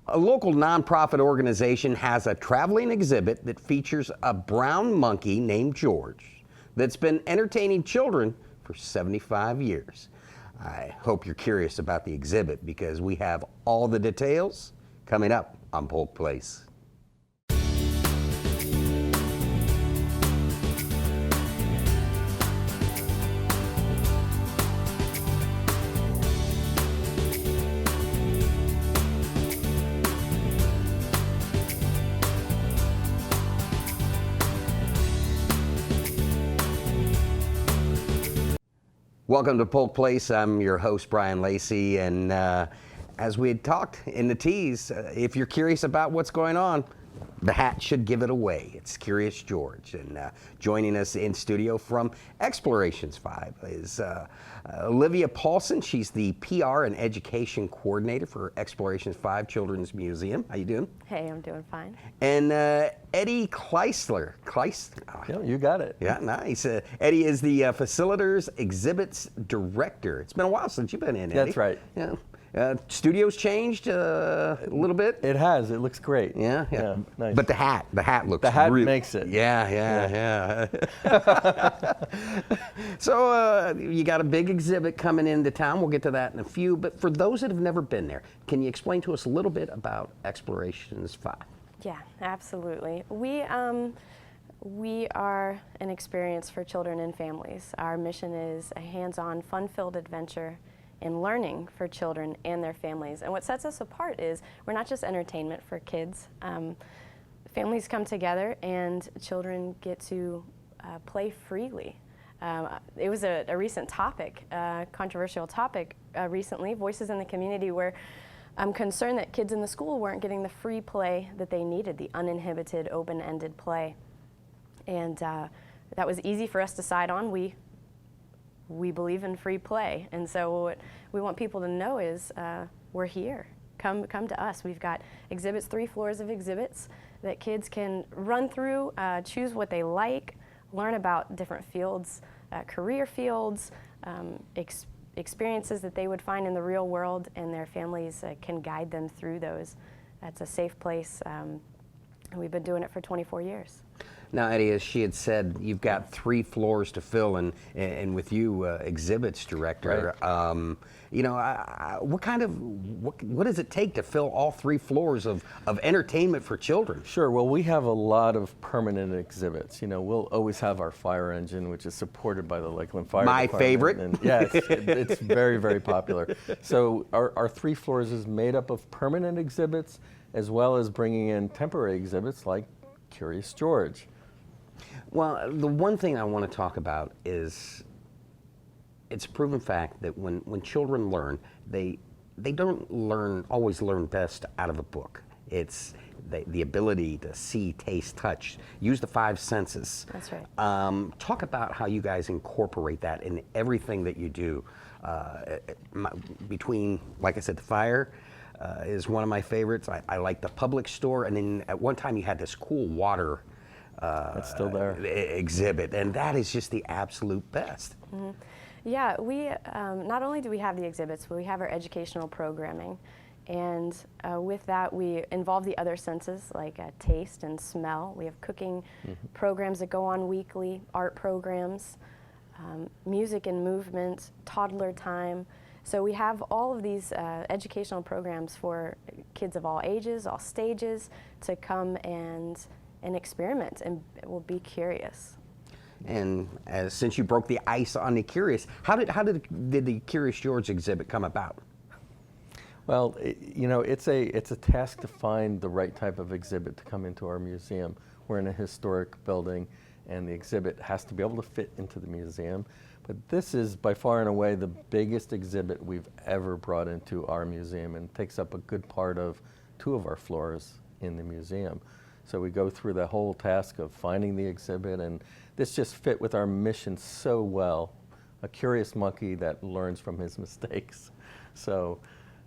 A local nonprofit organization has a traveling exhibit that features a brown monkey named George that's been entertaining children for 75 years. I hope you're curious about the exhibit because we have all the details coming up on Polk Place. Welcome to Polk Place. I'm your host, Brian Lacey, and as we had talked in the tease, if you're curious about what's going on, the hat should give it away. It's Curious George, and joining us in studio from Explorations 5 is Olivia Paulson. She's the PR and Education Coordinator for Explorations 5 Children's Museum. How you doing? Hey, I'm doing fine. And Eddie Kleisler. Yeah, you got it. Yeah, nice. Eddie is the Facilitators Exhibits Director. It's been a while since you've been in, Eddie. That's right. Yeah. Studio's changed a little bit. It has. It looks great. Yeah. Nice. But the hat looks. The hat makes it. Yeah. So you got a big exhibit coming into town. We'll get to that in a few. But for those that have never been there, can you explain to us a little bit about Explorations 5? Yeah, absolutely. We are an experience for children and families. Our mission is a hands-on, fun-filled adventure in learning for children and their families. And what sets us apart is we're not just entertainment for kids. Families come together and children get to play freely. It was a recent topic, controversial topic recently, voices in the community, where I'm concerned that kids in the school weren't getting the free play that they needed, the uninhibited, open-ended play. And that was easy for us to side on. We believe in free play, and so what we want people to know is we're here. Come to us. We've got exhibits, 3 floors of exhibits that kids can run through, choose what they like, learn about different fields, career fields, experiences that they would find in the real world, and their families can guide them through those. That's a safe place, and we've been doing it for 24 years. Now, Eddie, as she had said, you've got 3 floors to fill, and with you, exhibits director. Right. What does it take to fill all 3 floors of entertainment for children? Sure. Well, we have a lot of permanent exhibits. We'll always have our fire engine, which is supported by the Lakeland Fire Department. My favorite. And yeah, it's very, very popular. So our 3 floors is made up of permanent exhibits, as well as bringing in temporary exhibits like Curious George. Well, the one thing I want to talk about is it's a proven fact that when children learn, they don't always learn best out of a book. It's the ability to see, taste, touch, use the 5 senses. That's right. Talk about how you guys incorporate that in everything that you do. Between, like I said, the fire is one of my favorites. I like the public store, and then at one time you had this cool water that's still there. Exhibit, and that is just the absolute best. Mm-hmm. Yeah, we not only do we have the exhibits, but we have our educational programming, and with that we involve the other senses like taste and smell. We have cooking programs that go on weekly, art programs, music and movement, toddler time. So we have all of these educational programs for kids of all ages, all stages, to come and experiment and will be curious. And since you broke the ice on the Curious, how did the Curious George exhibit come about? Well, it's a task to find the right type of exhibit to come into our museum. We're in a historic building, and the exhibit has to be able to fit into the museum. But this is by far and away the biggest exhibit we've ever brought into our museum, and takes up a good part of 2 of our floors in the museum. So we go through the whole task of finding the exhibit, and this just fit with our mission so well. A curious monkey that learns from his mistakes. So,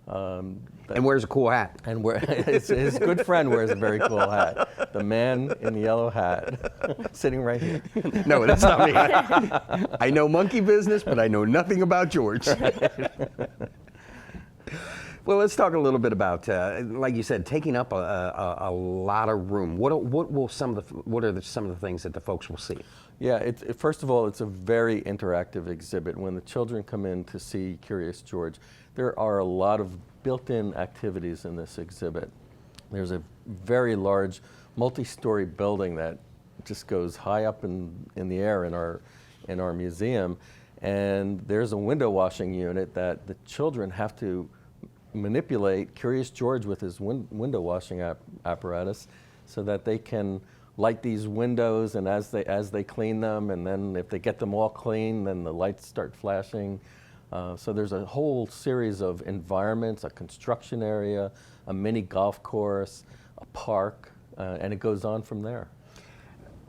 and wears a cool hat. And his good friend wears a very cool hat. The man in the yellow hat, sitting right here. No, that's not me. I know monkey business, but I know nothing about George. Well, let's talk a little bit about, like you said, taking up a lot of room. What will some of the what are some of the things that the folks will see? Yeah, first of all, it's a very interactive exhibit. When the children come in to see Curious George, there are a lot of built-in activities in this exhibit. There's a very large multi-story building that just goes high up in the air in our museum, and there's a window washing unit that the children have to manipulate Curious George with his window washing apparatus so that they can light these windows, and as they clean them, and then if they get them all clean, then the lights start flashing. So there's a whole series of environments, a construction area, a mini golf course, a park, and it goes on from there.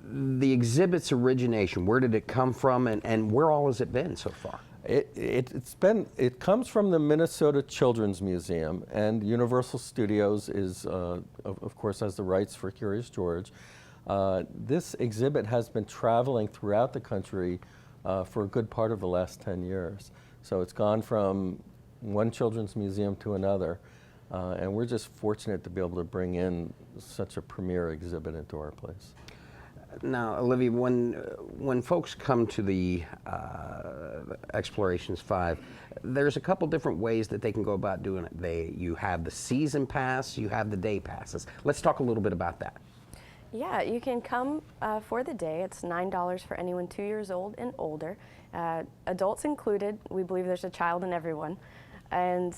The exhibit's origination, where did it come from, and where all has it been so far? It comes from the Minnesota Children's Museum, and Universal Studios is, of course, has the rights for Curious George. This exhibit has been traveling throughout the country for a good part of the last 10 years. So it's gone from one children's museum to another, and we're just fortunate to be able to bring in such a premier exhibit into our place. Now, Olivia, when folks come to the Explorations 5, there's a couple different ways that they can go about doing it. You have the season pass, you have the day passes. Let's talk a little bit about that. Yeah, you can come for the day. It's $9 for anyone 2 years old and older. Adults included. We believe there's a child in everyone. And,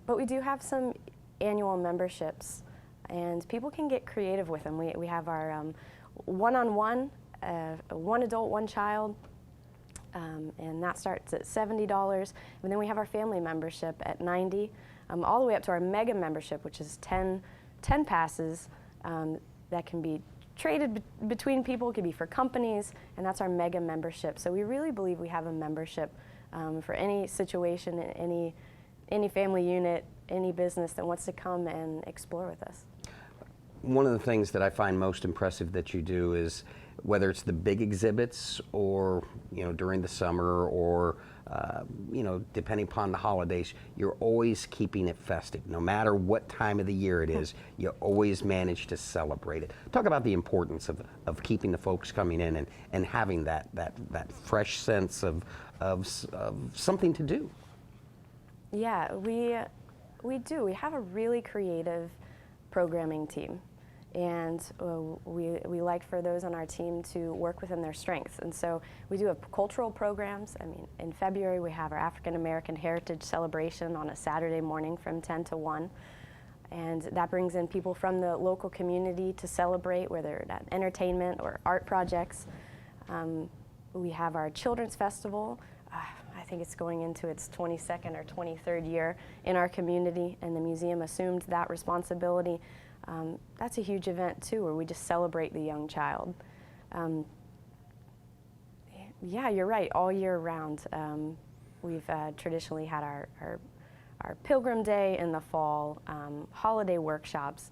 but we do have some annual memberships, and people can get creative with them. We have our one-on-one, one adult, one child, and that starts at $70. And then we have our family membership at $90, all the way up to our mega membership, which is 10 passes that can be traded between people, could be for companies, and that's our mega membership. So we really believe we have a membership for any situation, any family unit, any business that wants to come and explore with us. One of the things that I find most impressive that you do is, whether it's the big exhibits or during the summer or depending upon the holidays, you're always keeping it festive. No matter what time of the year it is, you always manage to celebrate it. Talk about the importance of keeping the folks coming in and having that fresh sense of something to do. Yeah, we do. We have a really creative programming team, and we like for those on our team to work within their strengths. And so we do have cultural programs. I mean, in February we have our African American Heritage Celebration on a Saturday morning from 10 to 1. And that brings in people from the local community to celebrate, whether it's entertainment or art projects. We have our Children's Festival. I think it's going into its 22nd or 23rd year in our community, and the museum assumed that responsibility. That's a huge event too, where we just celebrate the young child. Yeah, you're right, all year round. We've traditionally had our Pilgrim Day in the fall, holiday workshops.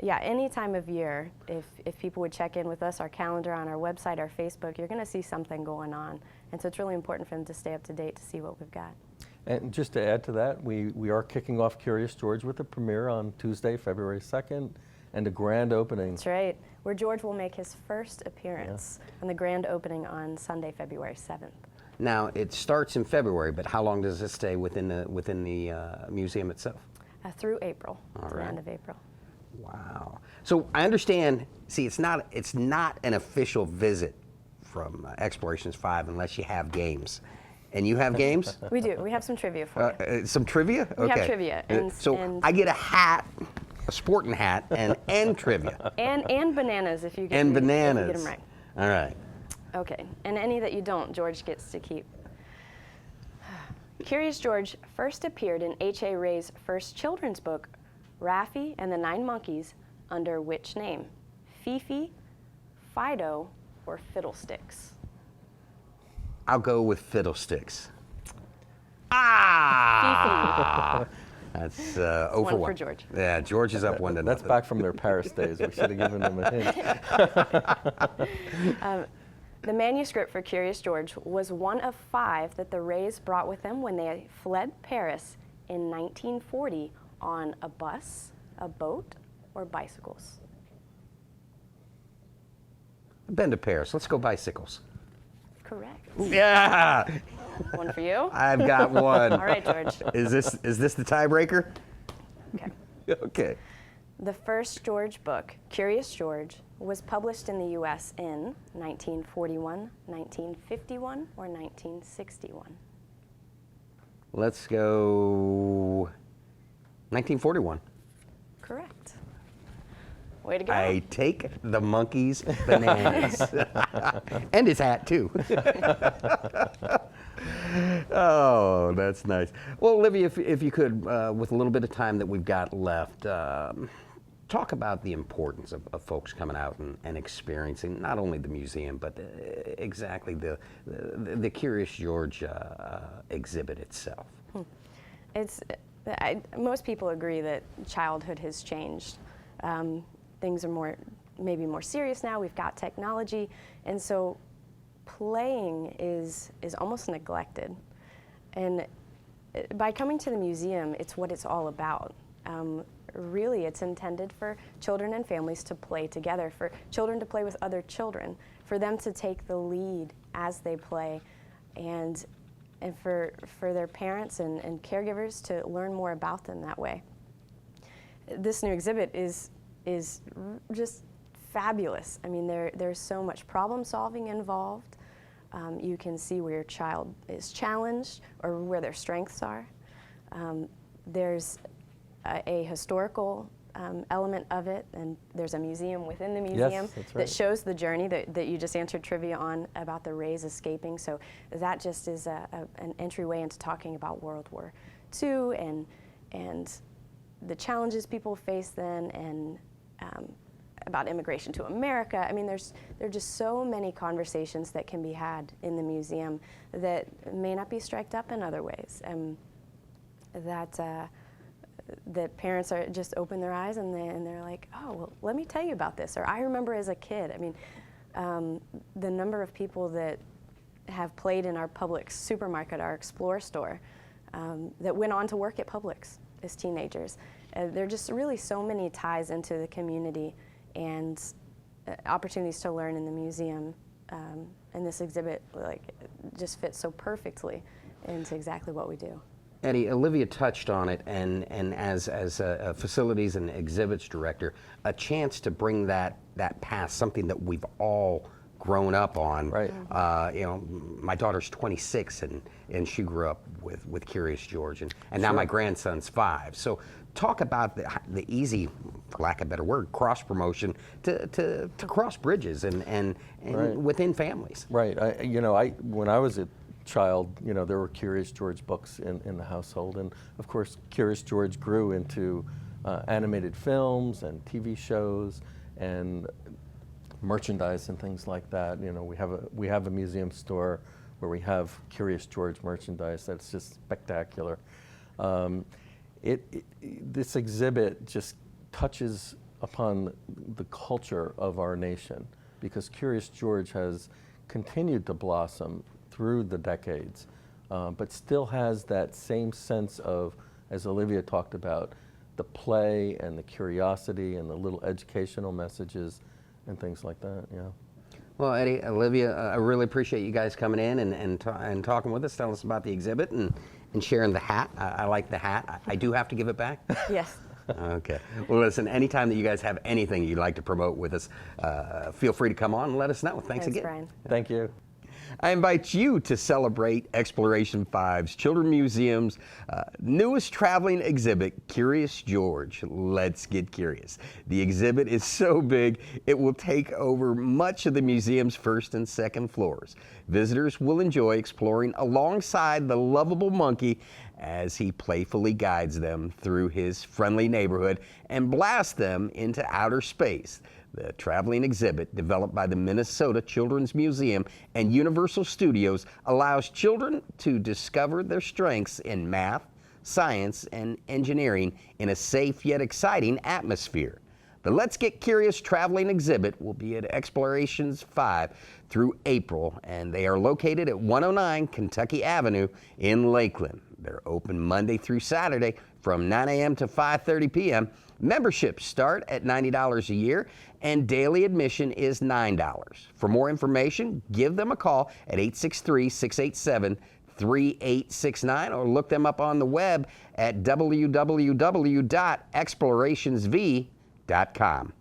Yeah, any time of year, if people would check in with us, our calendar on our website, our Facebook, you're going to see something going on. And so it's really important for them to stay up to date to see what we've got. And just to add to that, we are kicking off Curious George with a premiere on Tuesday, February 2nd, and a grand opening. That's right, where George will make his first appearance on the grand opening on Sunday, February 7th. Now, it starts in February, but how long does it stay within the museum itself? Through April, All to right. the end of April. Wow. So I understand, see, it's not an official visit from Explorations 5 unless you have games. And you have games? We do. We have some trivia for you. Some trivia? We okay. have trivia. So I get a hat, a sporting hat, and trivia. And bananas if you get And bananas. If you get them right. All right. Okay. And any that you don't, George gets to keep. Curious George first appeared in H.A. Ray's first children's book, Raffi and the 9 Monkeys, under which name? Fifi, Fido, or Fiddlesticks? I'll go with Fiddlesticks. Ah! That's 0 for 1. For George. Yeah, George is up 1 to nothing. That's back from their Paris days. We should have given them a hint. The manuscript for Curious George was one of 5 that the Rays brought with them when they fled Paris in 1940 on a bus, a boat, or bicycles? Been to Paris. Let's go bicycles. Correct. Yeah, One for you. I've got one. All right, George. Is this the tiebreaker? Okay. Okay. The first George book, Curious George, was published in the U.S. in 1941, 1951, or 1961? Let's go 1941. Correct. Way to go. I take the monkey's bananas. And his hat, too. Oh, that's nice. Well, Olivia, if you could, with a little bit of time that we've got left, talk about the importance of folks coming out and experiencing not only the museum, but exactly the Curious George exhibit itself. Most people agree that childhood has changed. Things are maybe more serious now. We've got technology, and so playing is almost neglected. And by coming to the museum, it's what it's all about. Really, it's intended for children and families to play together, for children to play with other children, for them to take the lead as they play, and for their parents and caregivers to learn more about them that way. This new exhibit is just fabulous. I mean, there's so much problem solving involved. You can see where your child is challenged or where their strengths are. There's a historical element of it, and there's a museum within the museum that's right. that shows the journey that you just answered trivia on about the Rays escaping. So that just is an entryway into talking about World War II and the challenges people face then, and about immigration to America. I mean, there are just so many conversations that can be had in the museum that may not be striked up in other ways, and that parents are just open their eyes and they're like, oh, well, let me tell you about this. Or I remember as a kid. I mean, the number of people that have played in our Publix supermarket, our Explore store, that went on to work at Publix as teenagers. There are just really so many ties into the community and opportunities to learn in the museum. And this exhibit just fits so perfectly into exactly what we do. Eddie, Olivia touched on it, and as a facilities and exhibits director, a chance to bring that past, something that we've all grown up on. Right. My daughter's 26, and she grew up with Curious George, and now my grandson's 5. So talk about the easy, for lack of a better word, cross promotion to cross bridges and Right. within families. Right. When I was a child, there were Curious George books in the household, and of course, Curious George grew into animated films and TV shows and merchandise and things like that. We have a museum store where we have Curious George merchandise that's just spectacular. This exhibit just touches upon the culture of our nation, because Curious George has continued to blossom through the decades, but still has that same sense of, as Olivia talked about, the play and the curiosity and the little educational messages and things like that. Yeah. Well, Eddie, Olivia, I really appreciate you guys coming in and talking with us, telling us about the exhibit and sharing the hat. I like the hat. I do have to give it back? Yes. Okay. Well, listen, anytime that you guys have anything you'd like to promote with us, feel free to come on and let us know. Thanks again. Brian. Thank you. I invite you to celebrate Exploration 5's Children's Museum's newest traveling exhibit, Curious George. Let's get curious. The exhibit is so big, it will take over much of the museum's first and second floors. Visitors will enjoy exploring alongside the lovable monkey as he playfully guides them through his friendly neighborhood and blasts them into outer space. The traveling exhibit, developed by the Minnesota Children's Museum and Universal Studios, allows children to discover their strengths in math, science, and engineering in a safe yet exciting atmosphere. The Let's Get Curious traveling exhibit will be at Explorations 5 through April, and they are located at 109 Kentucky Avenue in Lakeland. They're open Monday through Saturday from 9 a.m. to 5:30 p.m. Memberships start at $90 a year, and daily admission is $9. For more information, give them a call at 863-687-3869 or look them up on the web at www.explorationsv.com.